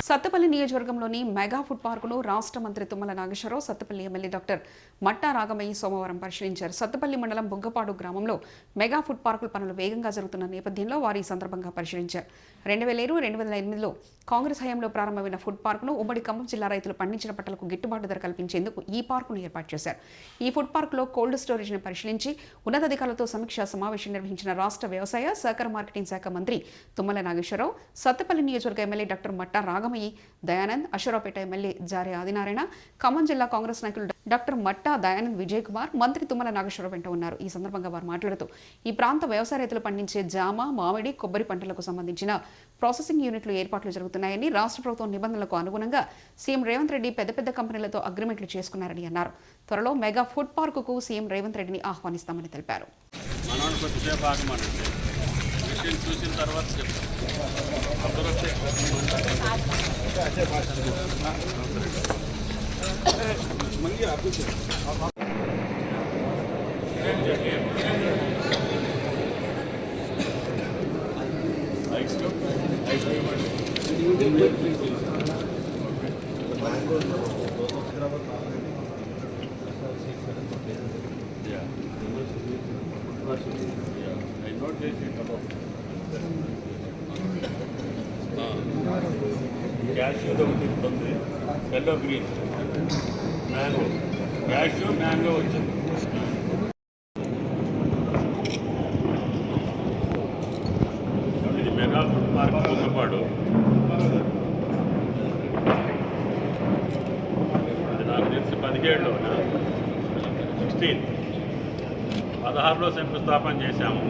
సత్తపల్లి నియోజకవర్గంలోని mega food పార్కును రాష్ట్ర మంత్రి తుమ్మల నాగేశ్వరరావు సత్తపల్లి ఎమ్మెల్యే డాక్టర్ మట్టా రాగమయ్య సోమవారం పరిశీలించారు. సత్తపల్లి మండలం బుగ్గపాడు గ్రామంలో మెగా ఫుడ్ పార్కుల పనులు వేగంగా జరుగుతున్న నేపథ్యంలో వారు ఈ సందర్భంగా పరిశీలించారు. 2007-2008లో కాంగ్రెస్ హయాంలో ప్రారంభమైన ఫుడ్ పార్కును ఉమ్మడి ఖమ్మం జిల్లా రైతులు పండించిన పంటలకు గిట్టుబాటు ధర కల్పించేందుకు ఈ పార్కును ఏర్పాటు చేశారు. ఈ ఫుడ్ పార్కులో కోల్డ్ స్టోరేజ్ను పరిశీలించి ఉన్నతాధికారులతో సమీక్షా సమావేశం నిర్వహించిన రాష్ట్ర వ్యవసాయ సహకార మార్కెటింగ్ శాఖ మంత్రి తుమ్మల నాగేశ్వరరావు, సత్తపల్లి నియోజకవర్గ ఎమ్మెల్యే డాక్టర్ మట్టా రాగమయ్య, దయానంద్, అశ్వరావుపేట ఎమ్మెల్యే జారే ఆదినారాయణ, ఖమ్మం జిల్లా కాంగ్రెస్ నాయకులు డాక్టర్ మట్టా దయానంద్, విజయ్ కుమార్ మంత్రి తుమ్మల నాగేశ్వరరావు వెంట ఉన్నారు. ఈ సందర్భంగా వారు మాట్లాడుతూ ఈ ప్రాంత వ్యవసాయ రైతులు పండించే జామ, మామిడి, కొబ్బరి పంటలకు సంబంధించిన ప్రాసెసింగ్ యూనిట్లు ఏర్పాట్లు జరుగుతున్నాయని, రాష్ట్ర ప్రభుత్వం నిబంధనలకు అనుగుణంగా సీఎం రేవంత్ రెడ్డి పెద్ద పెద్ద కంపెనీలతో అగ్రిమెంట్లు చేసుకున్నారని అన్నారు. త్వరలో మెగా ఫుడ్ పార్కుకు సీఎం రేవంత్ రెడ్డిని ఆహ్వానిస్తామని తెలిపారు. క్యాష్యూ ఒకటి ఉంది, yellow green mango, cashew mango వచ్చింది. ఇది మెగా ఫుడ్ పార్క్ బుగ్గపాడు. అది నాకు తెలిసి 17లో 16లో శంకుస్థాపన చేశాము.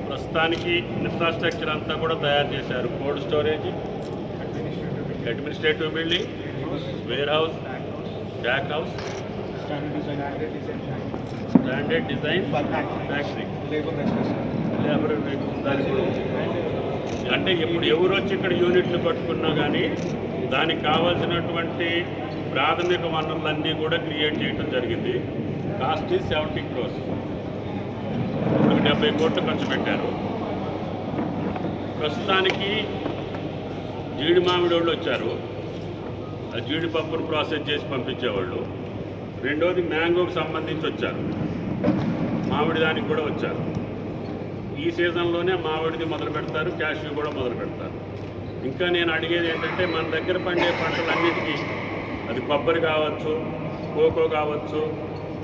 ప్రస్తుతానికి ఇన్ఫ్రాస్ట్రక్చర్ అంతా కూడా తయారు చేశారు. Cold storage, administrative building, warehouse, back house, standard design factory, అంటే ఇప్పుడు ఎవరు వచ్చి ఇక్కడ యూనిట్లు పట్టుకున్నా కానీ దానికి కావాల్సినటువంటి ప్రాథమిక వనరులన్నీ కూడా క్రియేట్ చేయడం జరిగింది. కాస్ట్ 70 crores, 70 కోట్లు ఖర్చు పెట్టారు. ప్రస్తుతానికి జీడి మామిడి వాళ్ళు వచ్చారు, ఆ జీడిపప్పును ప్రాసెస్ చేసి పంపించేవాళ్ళు. రెండోది మ్యాంగోకి సంబంధించి వచ్చారు, మామిడి దానికి కూడా వచ్చారు. ఈ సీజన్లోనే మామిడిది మొదలు పెడతారు, క్యాష్యూ కూడా మొదలు పెడతారు. ఇంకా నేను అడిగేది ఏంటంటే, మన దగ్గర పండే పంటలన్నిటికీ, అది కొబ్బరి కావచ్చు, కోకో కావచ్చు,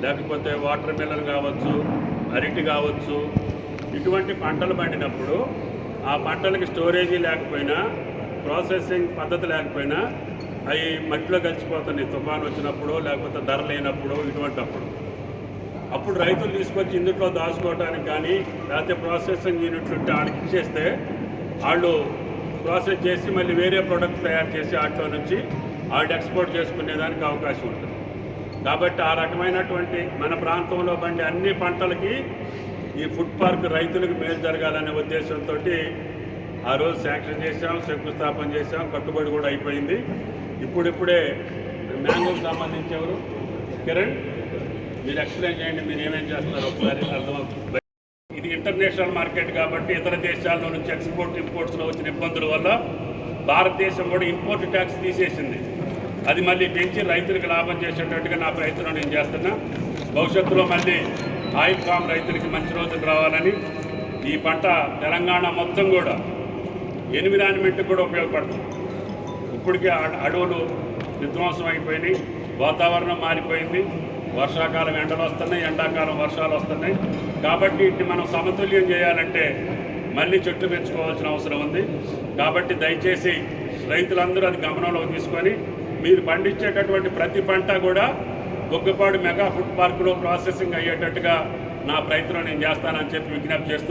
లేకపోతే వాటర్ మిలన్ కావచ్చు, అరటి కావచ్చు, ఇటువంటి పంటలు పండినప్పుడు ఆ పంటలకి స్టోరేజీ లేకపోయినా, ప్రాసెసింగ్ పద్ధతి లేకపోయినా అవి మట్టిలో కలిసిపోతున్నాయి. తుఫాను వచ్చినప్పుడు, లేకపోతే ధర లేనప్పుడు, అప్పుడు రైతులు తీసుకొచ్చి ఇందులో దాచుకోవడానికి కానీ, లేకపోతే ప్రాసెసింగ్ యూనిట్లు ఉంటే వాళ్ళకి ఇచ్చేస్తే వాళ్ళు ప్రాసెస్ చేసి మళ్ళీ వేరే ప్రోడక్ట్ తయారు చేసి వాటిలో నుంచి వాళ్ళు ఎక్స్పోర్ట్ చేసుకునేదానికి అవకాశం ఉంటుంది. కాబట్టి ఆ రకమైనటువంటి మన ప్రాంతంలో పండే అన్ని పంటలకి ఈ ఫుడ్ పార్క్ రైతులకు మేలు జరగాలనే ఉద్దేశంతో ఆ రోజు శాంక్షన్ చేశాం, శంకుస్థాపన చేశాం, కట్టుబడి కూడా అయిపోయింది. ఇప్పుడిప్పుడే మ్యాంగోకి సంబంధించి ఎవరు కిరణ్, మీరు ఎక్స్ప్లెయిన్ చేయండి, మీరు ఏమేం చేస్తున్నారు ఒకసారి అర్థమవుతుంది. ఇది ఇంటర్నేషనల్ మార్కెట్ కాబట్టి ఇతర దేశాల్లో నుంచి ఇంపోర్ట్స్లో వచ్చిన ఇబ్బందుల వల్ల భారతదేశం కూడా ఇంపోర్ట్ ట్యాక్స్ తీసేసింది. అది మళ్ళీ పెంచి రైతులకు లాభం చేసేటట్టుగా నా ప్రయత్నం నేను చేస్తున్నా. భవిష్యత్తులో మళ్ళీ ఆయిల్ ఫామ్ రైతులకి మంచి రోజులు రావాలని ఈ పంట తెలంగాణ మొత్తం కూడా ఎన్విరాన్మెంట్కి కూడా ఉపయోగపడుతుంది. ఇప్పటికే అడవులు విధ్వంసం అయిపోయినాయి, వాతావరణం మారిపోయింది, వర్షాకాలం ఎండలు వస్తున్నాయి, ఎండాకాలం వర్షాలు వస్తున్నాయి. కాబట్టి వీటిని మనం సమతుల్యం చేయాలంటే మళ్ళీ చెట్లు పెంచుకోవాల్సిన అవసరం ఉంది. కాబట్టి దయచేసి రైతులందరూ అది గమనంలోకి తీసుకొని మీరు పండించేటటువంటి ప్రతి పంట కూడా బుగ్గపాడు మెగా ఫుడ్ పార్కులో ప్రాసెసింగ్ అయ్యేటట్టుగా నా ప్రయత్నం నేను చేస్తానని చెప్పి విజ్ఞప్తి చేస్తూ